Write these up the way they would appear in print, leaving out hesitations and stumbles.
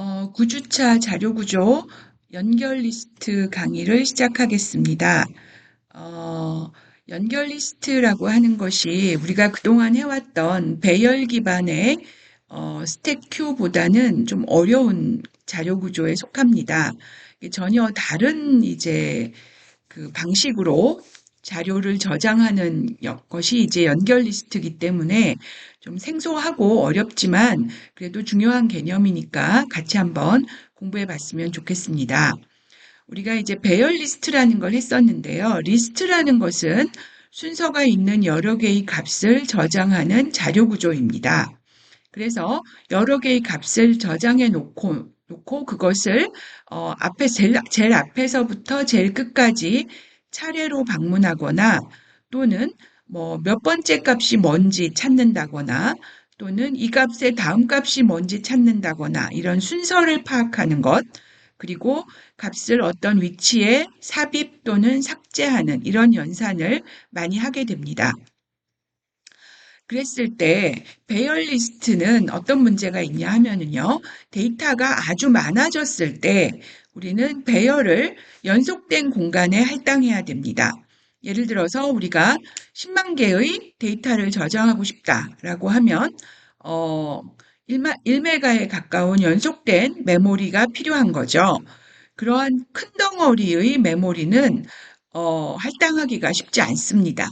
구주차 자료구조 연결 리스트 강의를 시작하겠습니다. 어, 연결 리스트라고 하는 것이 우리가 그동안 해왔던 배열 기반의 스택 큐보다는 좀 어려운 자료구조에 속합니다. 이게 전혀 다른 이제 그 방식으로 자료를 저장하는 것이 이제 연결 리스트이기 때문에 좀 생소하고 어렵지만 그래도 중요한 개념이니까 같이 한번 공부해 봤으면 좋겠습니다. 우리가 이제 배열 리스트라는 걸 했었는데요. 리스트라는 것은 순서가 있는 여러 개의 값을 저장하는 자료 구조입니다. 그래서 여러 개의 값을 저장해 놓고 그것을 앞에 제일 앞에서부터 제일 끝까지 차례로 방문하거나 또는 뭐 몇 번째 값이 뭔지 찾는다거나 또는 이 값의 다음 값이 뭔지 찾는다거나 이런 순서를 파악하는 것, 그리고 값을 어떤 위치에 삽입 또는 삭제하는 이런 연산을 많이 하게 됩니다. 그랬을 때 배열 리스트는 어떤 문제가 있냐 하면은요, 데이터가 아주 많아졌을 때 우리는 배열을 연속된 공간에 할당해야 됩니다. 예를 들어서 우리가 10만 개의 데이터를 저장하고 싶다라고 하면 1메가에 가까운 연속된 메모리가 필요한 거죠. 그러한 큰 덩어리의 메모리는 할당하기가 쉽지 않습니다.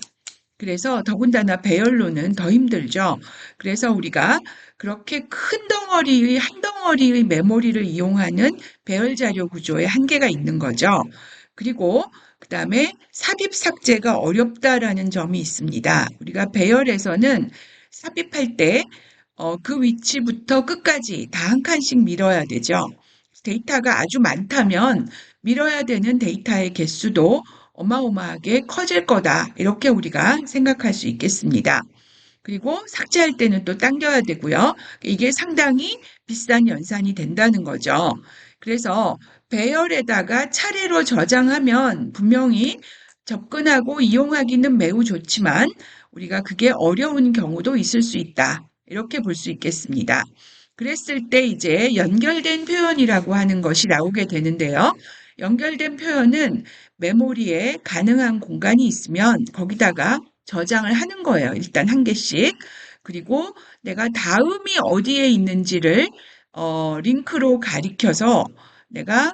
그래서 더군다나 배열로는 더 힘들죠. 그래서 우리가 그렇게 큰 덩어리의 한 덩어리의 메모리를 이용하는 배열 자료 구조에 한계가 있는 거죠. 그리고 그다음에 삽입 삭제가 어렵다라는 점이 있습니다. 우리가 배열에서는 삽입할 때 그 위치부터 끝까지 다 한 칸씩 밀어야 되죠. 데이터가 아주 많다면 밀어야 되는 데이터의 개수도 어마어마하게 커질 거다. 이렇게 우리가 생각할 수 있겠습니다. 그리고 삭제할 때는 또 당겨야 되고요. 이게 상당히 비싼 연산이 된다는 거죠. 그래서 배열에다가 차례로 저장하면 분명히 접근하고 이용하기는 매우 좋지만 우리가 그게 어려운 경우도 있을 수 있다. 이렇게 볼 수 있겠습니다. 그랬을 때 이제 연결된 표현이라고 하는 것이 나오게 되는데요. 연결된 표현은 메모리에 가능한 공간이 있으면 거기다가 저장을 하는 거예요. 일단 한 개씩. 그리고 내가 다음이 어디에 있는지를 링크로 가리켜서 내가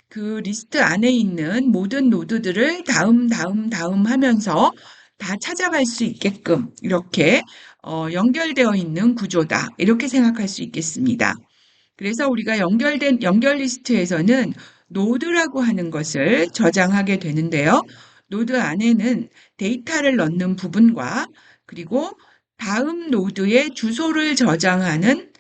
그 리스트 안에 있는 모든 노드들을 다음 하면서 다 찾아갈 수 있게끔 이렇게 연결되어 있는 구조다. 이렇게 생각할 수 있겠습니다. 그래서 우리가 연결된 연결 리스트에서는 노드라고 하는 것을 저장하게 되는데요. 노드 안에는 데이터를 넣는 부분과 그리고 다음 노드의 주소를 저장하는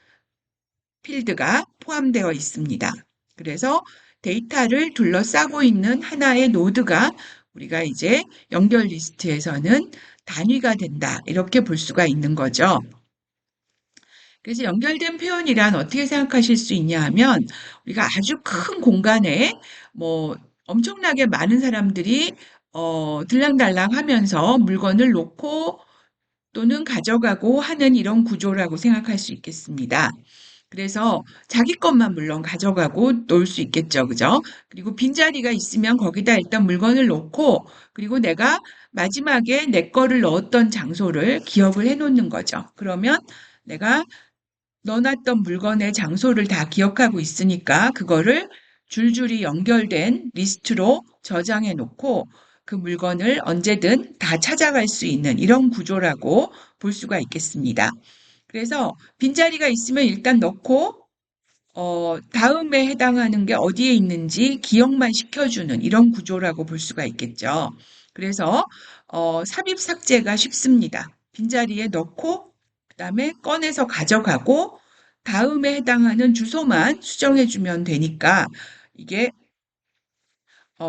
필드가 포함되어 있습니다. 그래서 데이터를 둘러싸고 있는 하나의 노드가 우리가 이제 연결 리스트에서는 단위가 된다. 이렇게 볼 수가 있는 거죠. 그래서 연결된 표현이란 어떻게 생각하실 수 있냐 하면 우리가 아주 큰 공간에 뭐 엄청나게 많은 사람들이 들랑달랑 하면서 물건을 놓고 또는 가져가고 하는 이런 구조라고 생각할 수 있겠습니다. 그래서 자기 것만 물론 가져가고 놓을 수 있겠죠. 그죠? 그리고 빈자리가 있으면 거기다 일단 물건을 놓고 그리고 내가 마지막에 내 거를 넣었던 장소를 기억을 해 놓는 거죠. 그러면 내가 넣어놨던 물건의 장소를 다 기억하고 있으니까 그거를 줄줄이 연결된 리스트로 저장해 놓고 그 물건을 언제든 다 찾아갈 수 있는 이런 구조라고 볼 수가 있겠습니다. 그래서 빈자리가 있으면 일단 넣고 다음에 해당하는 게 어디에 있는지 기억만 시켜주는 이런 구조라고 볼 수가 있겠죠. 그래서 삽입 삭제가 쉽습니다. 빈자리에 넣고 그다음에 꺼내서 가져가고 다음에 해당하는 주소만 수정해주면 되니까 이게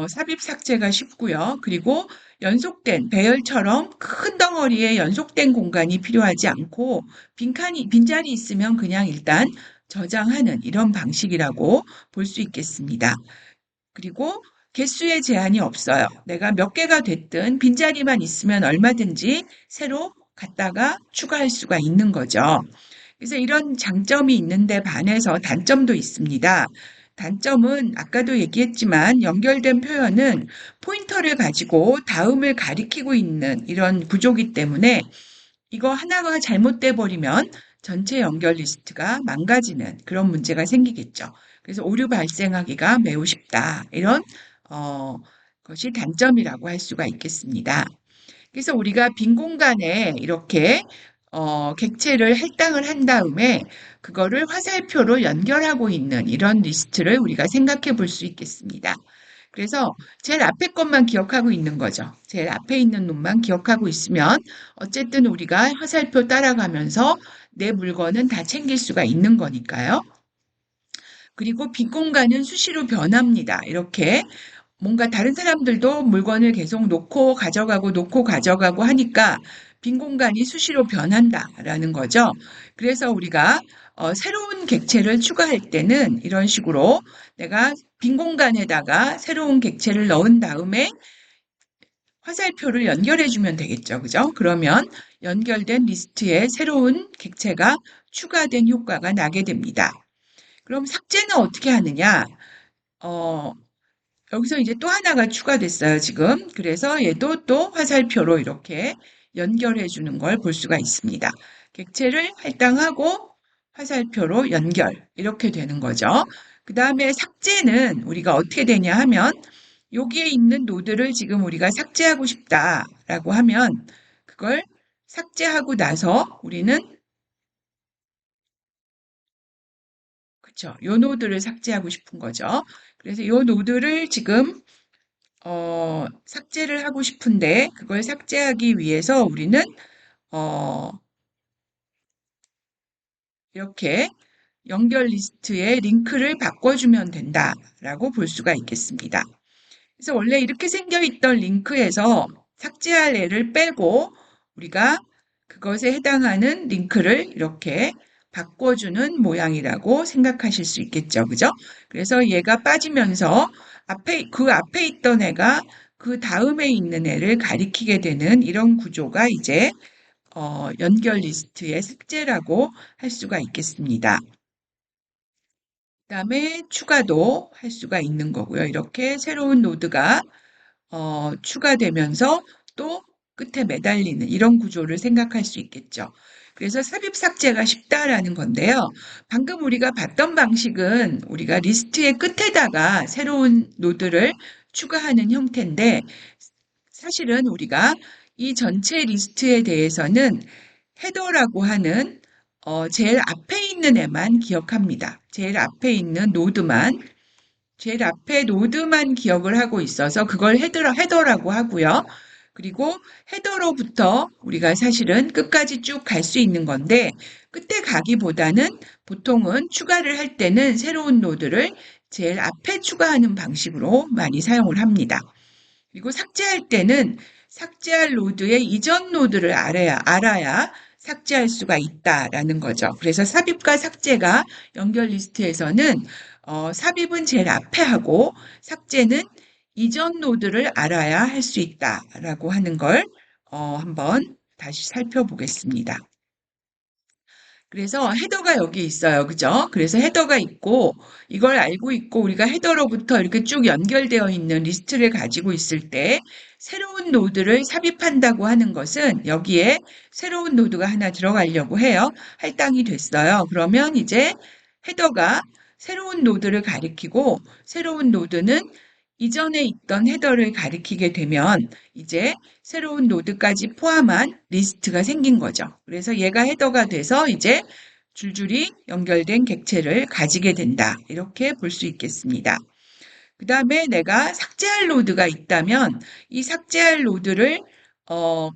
삽입 삭제가 쉽고요. 그리고 연속된 배열처럼 큰 덩어리에 연속된 공간이 필요하지 않고 빈자리 있으면 그냥 일단 저장하는 이런 방식이라고 볼 수 있겠습니다. 그리고 개수의 제한이 없어요. 내가 몇 개가 됐든 빈자리만 있으면 얼마든지 새로 갖다가 추가할 수가 있는 거죠. 그래서 이런 장점이 있는데 반해서 단점도 있습니다. 단점은 아까도 얘기했지만 연결된 표현은 포인터를 가지고 다음을 가리키고 있는 이런 구조기 때문에 이거 하나가 잘못돼 버리면 전체 연결 리스트가 망가지는 그런 문제가 생기겠죠. 그래서 오류 발생하기가 매우 쉽다. 이런 어, 것이 단점이라고 할 수가 있겠습니다. 그래서 우리가 빈 공간에 이렇게 객체를 할당을 한 다음에 그거를 화살표로 연결하고 있는 이런 리스트를 우리가 생각해 볼 수 있겠습니다. 그래서 제일 앞에 것만 기억하고 있는 거죠. 제일 앞에 있는 놈만 기억하고 있으면 어쨌든 우리가 화살표 따라가면서 내 물건은 다 챙길 수가 있는 거니까요. 그리고 빈 공간은 수시로 변합니다. 이렇게 뭔가 다른 사람들도 물건을 계속 놓고 가져가고 하니까 빈 공간이 수시로 변한다라는 거죠. 그래서 우리가 새로운 객체를 추가할 때는 이런 식으로 내가 빈 공간에다가 새로운 객체를 넣은 다음에 화살표를 연결해 주면 되겠죠. 그죠? 그러면 연결된 리스트에 새로운 객체가 추가된 효과가 나게 됩니다. 그럼 삭제는 어떻게 하느냐? 어, 여기서 이제 또 하나가 추가됐어요, 지금. 그래서 얘도 또 화살표로 이렇게 연결해 주는 걸 볼 수가 있습니다. 객체를 할당하고 화살표로 연결. 이렇게 되는 거죠. 그 다음에 삭제는 우리가 어떻게 되냐 하면 여기에 있는 노드를 지금 우리가 삭제하고 싶다라고 하면 그걸 삭제하고 나서 우리는 그쵸. 요 노드를 삭제하고 싶은 거죠. 그래서 요 노드를 지금 삭제를 하고 싶은데 그걸 삭제하기 위해서 우리는 어, 이렇게 연결 리스트에 링크를 바꿔주면 된다라고 볼 수가 있겠습니다. 그래서 원래 이렇게 생겨 있던 링크에서 삭제할 애를 빼고 우리가 그것에 해당하는 링크를 이렇게 바꿔주는 모양이라고 생각하실 수 있겠죠. 그죠? 그래서 얘가 빠지면서 그 앞에 있던 애가 그 다음에 있는 애를 가리키게 되는 이런 구조가 이제 연결 리스트의 삭제라고 할 수가 있겠습니다. 그다음에 추가도 할 수가 있는 거고요. 이렇게 새로운 노드가 추가되면서 또 끝에 매달리는 이런 구조를 생각할 수 있겠죠. 그래서 삽입 삭제가 쉽다라는 건데요. 방금 우리가 봤던 방식은 우리가 리스트의 끝에다가 새로운 노드를 추가하는 형태인데 사실은 우리가 이 전체 리스트에 대해서는 헤더라고 하는 제일 앞에 있는 애만 기억합니다. 제일 앞에 노드만 기억을 하고 있어서 그걸 헤더라고 하고요. 그리고 헤더로부터 우리가 사실은 끝까지 쭉 갈 수 있는 건데 끝에 가기보다는 보통은 추가를 할 때는 새로운 노드를 제일 앞에 추가하는 방식으로 많이 사용을 합니다. 그리고 삭제할 때는 삭제할 노드의 이전 노드를 알아야 삭제할 수가 있다라는 거죠. 그래서 삽입과 삭제가 연결 리스트에서는 삽입은 제일 앞에 하고 삭제는 이전 노드를 알아야 할 수 있다라고 하는 걸 한번 다시 살펴보겠습니다. 그래서 헤더가 여기 있어요. 그죠? 그래서 헤더가 있고 이걸 알고 있고 우리가 헤더로부터 이렇게 쭉 연결되어 있는 리스트를 가지고 있을 때 새로운 노드를 삽입한다고 하는 것은 여기에 새로운 노드가 하나 들어가려고 해요. 할당이 됐어요. 그러면 이제 헤더가 새로운 노드를 가리키고 새로운 노드는 이전에 있던 헤더를 가리키게 되면 이제 새로운 노드까지 포함한 리스트가 생긴 거죠. 그래서 얘가 헤더가 돼서 이제 줄줄이 연결된 객체를 가지게 된다. 이렇게 볼 수 있겠습니다. 그 다음에 내가 삭제할 노드가 있다면 이 삭제할 노드를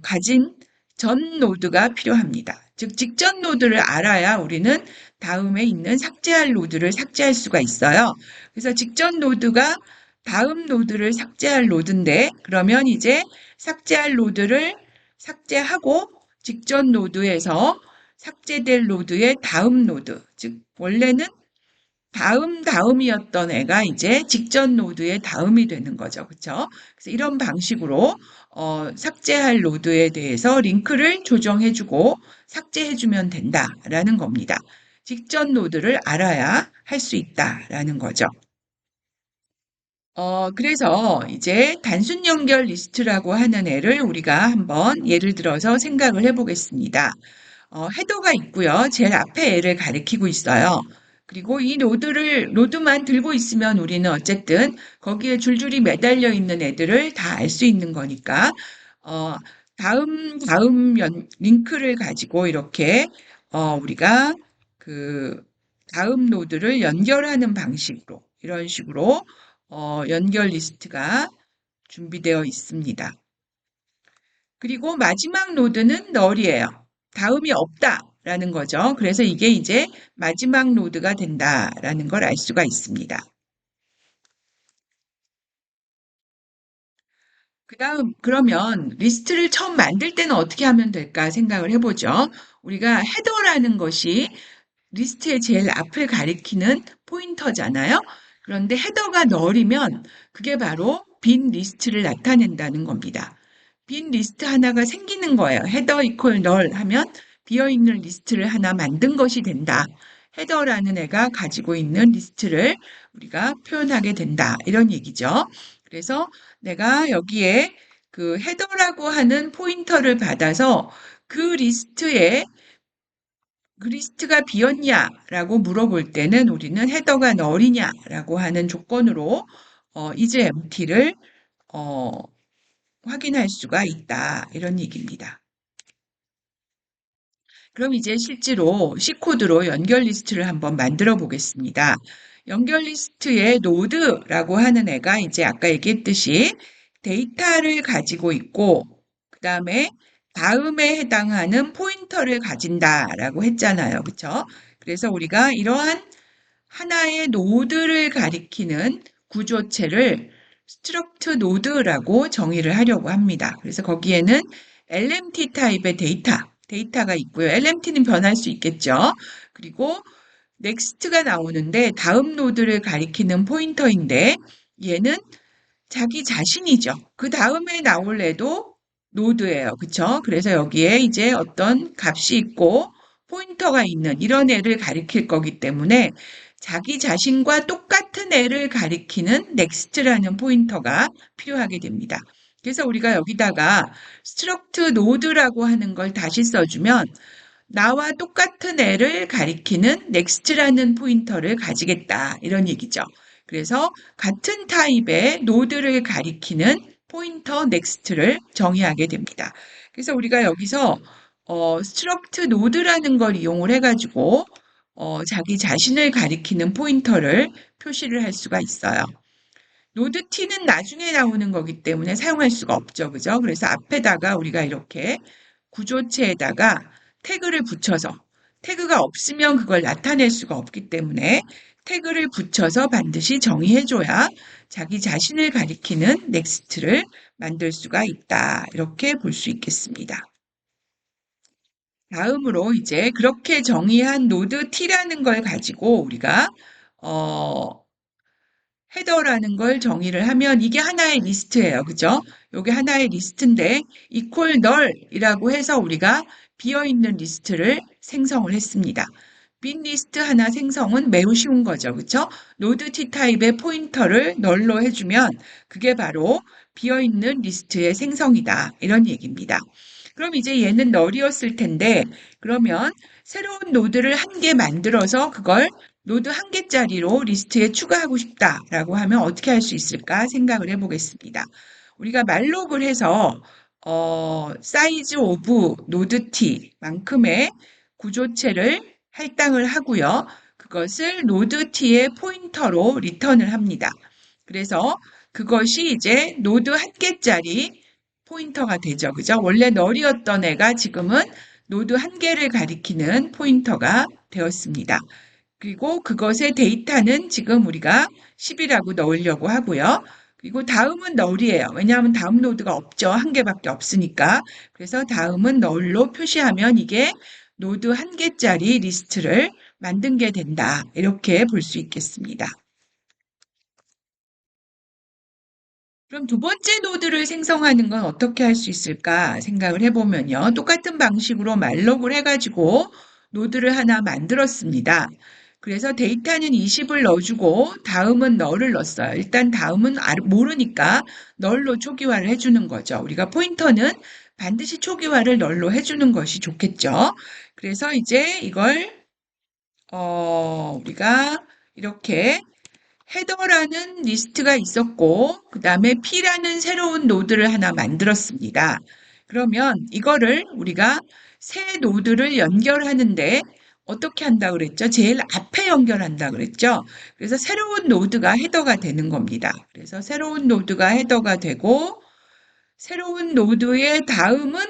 가진 전 노드가 필요합니다. 즉 직전 노드를 알아야 우리는 다음에 있는 삭제할 노드를 삭제할 수가 있어요. 그래서 직전 노드가 다음 노드를 삭제할 노드인데 그러면 이제 삭제할 노드를 삭제하고 직전 노드에서 삭제될 노드의 다음 노드, 즉 원래는 다음이었던 애가 이제 직전 노드의 다음이 되는 거죠. 그쵸? 그래서 이런 방식으로 삭제할 노드에 대해서 링크를 조정해주고 삭제해주면 된다라는 겁니다. 직전 노드를 알아야 할 수 있다라는 거죠. 그래서 이제 단순 연결 리스트라고 하는 애를 우리가 한번 예를 들어서 생각을 해보겠습니다. 헤더가 있고요. 제일 앞에 애를 가리키고 있어요. 그리고 이 노드만 들고 있으면 우리는 어쨌든 거기에 줄줄이 매달려 있는 애들을 다 알 수 있는 거니까, 어, 다음 링크를 가지고 이렇게, 우리가 그 다음 노드를 연결하는 방식으로, 이런 식으로, 연결 리스트가 준비되어 있습니다. 그리고 마지막 노드는 널이에요. 다음이 없다라는 거죠. 그래서 이게 이제 마지막 노드가 된다라는 걸 알 수가 있습니다. 그러면 리스트를 처음 만들 때는 어떻게 하면 될까 생각을 해보죠. 우리가 헤더라는 것이 리스트의 제일 앞을 가리키는 포인터잖아요. 그런데 헤더가 널이면 그게 바로 빈 리스트를 나타낸다는 겁니다. 빈 리스트 하나가 생기는 거예요. 헤더 이퀄 널 하면 비어있는 리스트를 하나 만든 것이 된다. 헤더라는 애가 가지고 있는 리스트를 우리가 표현하게 된다. 이런 얘기죠. 그래서 내가 여기에 그 헤더라고 하는 포인터를 받아서 그 리스트에 그 리스트가 비었냐라고 물어볼 때는 우리는 헤더가 널이냐라고 하는 조건으로 is empty를 어, 확인할 수가 있다. 이런 얘기입니다. 그럼 이제 실제로 C코드로 연결 리스트를 한번 만들어 보겠습니다. 연결 리스트의 노드라고 하는 애가 이제 아까 얘기했듯이 데이터를 가지고 있고, 그 다음에 다음에 해당하는 포인터를 가진다라고 했잖아요. 그쵸? 그래서 우리가 이러한 하나의 노드를 가리키는 구조체를 struct node라고 정의를 하려고 합니다. 그래서 거기에는 LMT 타입의 데이터가 있고요. LMT는 변할 수 있겠죠. 그리고 next가 나오는데 다음 노드를 가리키는 포인터인데 얘는 자기 자신이죠. 그 다음에 나올 애도 노드예요. 그쵸? 그래서 여기에 이제 어떤 값이 있고 포인터가 있는 이런 애를 가리킬 거기 때문에 자기 자신과 똑같은 애를 가리키는 next라는 포인터가 필요하게 됩니다. 그래서 우리가 여기다가 struct node라고 하는 걸 다시 써주면 나와 똑같은 애를 가리키는 next라는 포인터를 가지겠다. 이런 얘기죠. 그래서 같은 타입의 노드를 가리키는 포인터 next를 정의하게 됩니다. 그래서 우리가 여기서 struct node라는 걸 이용을 해가지고 자기 자신을 가리키는 포인터를 표시를 할 수가 있어요. 노드 t는 나중에 나오는 거기 때문에 사용할 수가 없죠. 그죠? 그래서 앞에다가 우리가 이렇게 구조체에다가 태그를 붙여서 태그가 없으면 그걸 나타낼 수가 없기 때문에 태그를 붙여서 반드시 정의해줘야 자기 자신을 가리키는 넥스트를 만들 수가 있다. 이렇게 볼 수 있겠습니다. 다음으로 이제 그렇게 정의한 노드 t라는 걸 가지고 우리가 어, 헤더라는 걸 정의를 하면 이게 하나의 리스트예요. 그죠? 이게 하나의 리스트인데 equal null이라고 해서 우리가 비어있는 리스트를 생성을 했습니다. 빈 리스트 하나 생성은 매우 쉬운 거죠. 그쵸? 노드 t 타입의 포인터를 널로 해주면 그게 바로 비어있는 리스트의 생성이다. 이런 얘기입니다. 그럼 이제 얘는 널이었을 텐데 그러면 새로운 노드를 한 개 만들어서 그걸 노드 한 개짜리로 리스트에 추가하고 싶다라고 하면 어떻게 할 수 있을까 생각을 해보겠습니다. 우리가 말록을 해서 사이즈 오브 노드 t만큼의 구조체를 할당을 하고요. 그것을 노드 t의 포인터로 리턴을 합니다. 그래서 그것이 이제 노드 한 개짜리 포인터가 되죠. 그죠? 원래 널이었던 애가 지금은 노드 한 개를 가리키는 포인터가 되었습니다. 그리고 그것의 데이터는 지금 우리가 10이라고 넣으려고 하고요. 그리고 다음은 널이에요. 왜냐하면 다음 노드가 없죠. 한 개밖에 없으니까. 그래서 다음은 널로 표시하면 이게 노드 한 개짜리 리스트를 만든 게 된다. 이렇게 볼 수 있겠습니다. 그럼 두 번째 노드를 생성하는 건 어떻게 할 수 있을까 생각을 해보면요. 똑같은 방식으로 말록을 해가지고 노드를 하나 만들었습니다. 그래서 데이터는 20을 넣어주고 다음은 널을 넣었어요. 일단 다음은 모르니까 널로 초기화를 해주는 거죠. 우리가 포인터는 반드시 초기화를 널로 해주는 것이 좋겠죠. 그래서 이제 이걸 우리가 이렇게 헤더라는 리스트가 있었고, 그 다음에 P라는 새로운 노드를 하나 만들었습니다. 그러면 이거를 우리가 새 노드를 연결하는데 어떻게 한다 그랬죠? 제일 앞에 연결한다 그랬죠? 그래서 새로운 노드가 헤더가 되는 겁니다. 그래서 새로운 노드가 헤더가 되고, 새로운 노드의 다음은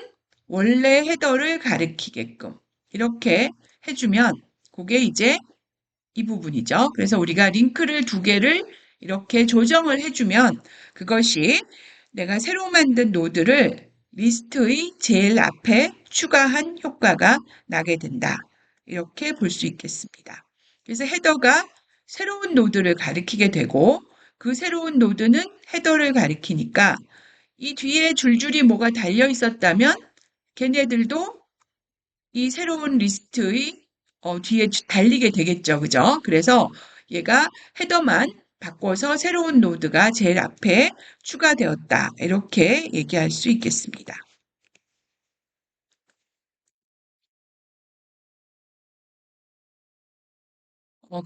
원래 헤더를 가리키게끔 이렇게 해주면 그게 이제 이 부분이죠. 그래서 우리가 링크를 두 개를 이렇게 조정을 해주면 그것이 내가 새로 만든 노드를 리스트의 제일 앞에 추가한 효과가 나게 된다. 이렇게 볼 수 있겠습니다. 그래서 헤더가 새로운 노드를 가리키게 되고 그 새로운 노드는 헤더를 가리키니까 이 뒤에 줄줄이 뭐가 달려 있었다면 걔네들도 이 새로운 리스트의 뒤에 달리게 되겠죠. 그죠? 그래서 얘가 헤더만 바꿔서 새로운 노드가 제일 앞에 추가되었다. 이렇게 얘기할 수 있겠습니다.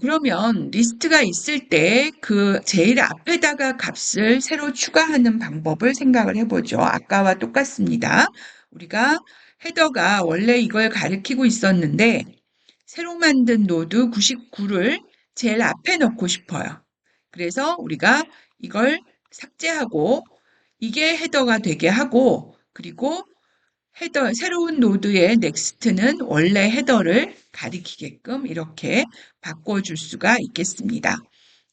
그러면 리스트가 있을 때 그 제일 앞에다가 값을 새로 추가하는 방법을 생각을 해보죠. 아까와 똑같습니다. 우리가 헤더가 원래 이걸 가리키고 있었는데 새로 만든 노드 99를 제일 앞에 넣고 싶어요. 그래서 우리가 이걸 삭제하고 이게 헤더가 되게 하고 그리고 헤더, 새로운 노드의 넥스트는 원래 헤더를 가리키게끔 이렇게 바꿔줄 수가 있겠습니다.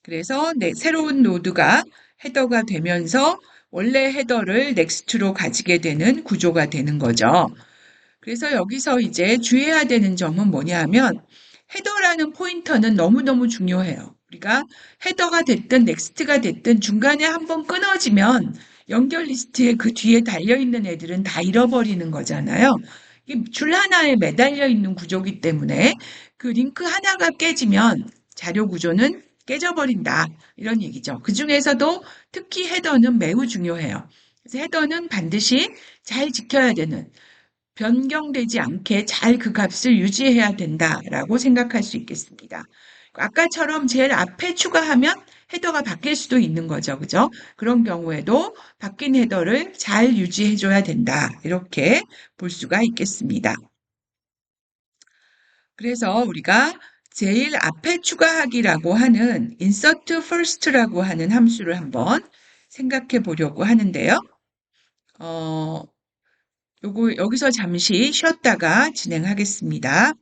그래서 새로운 노드가 헤더가 되면서 원래 헤더를 넥스트로 가지게 되는 구조가 되는 거죠. 그래서 여기서 이제 주의해야 되는 점은 뭐냐 하면 헤더라는 포인터는 너무너무 중요해요. 우리가 헤더가 됐든 넥스트가 됐든 중간에 한번 끊어지면 연결 리스트에 그 뒤에 달려있는 애들은 다 잃어버리는 거잖아요. 줄 하나에 매달려 있는 구조기 때문에 그 링크 하나가 깨지면 자료 구조는 깨져버린다. 이런 얘기죠. 그 중에서도 특히 헤더는 매우 중요해요. 그래서 헤더는 반드시 잘 지켜야 되는 변경되지 않게 잘 그 값을 유지해야 된다라고 생각할 수 있겠습니다. 아까처럼 제일 앞에 추가하면 헤더가 바뀔 수도 있는 거죠. 그죠? 그런 경우에도 바뀐 헤더를 잘 유지해줘야 된다. 이렇게 볼 수가 있겠습니다. 그래서 우리가 제일 앞에 추가하기라고 하는 insert first라고 하는 함수를 한번 생각해 보려고 하는데요. 여기서 잠시 쉬었다가 진행하겠습니다.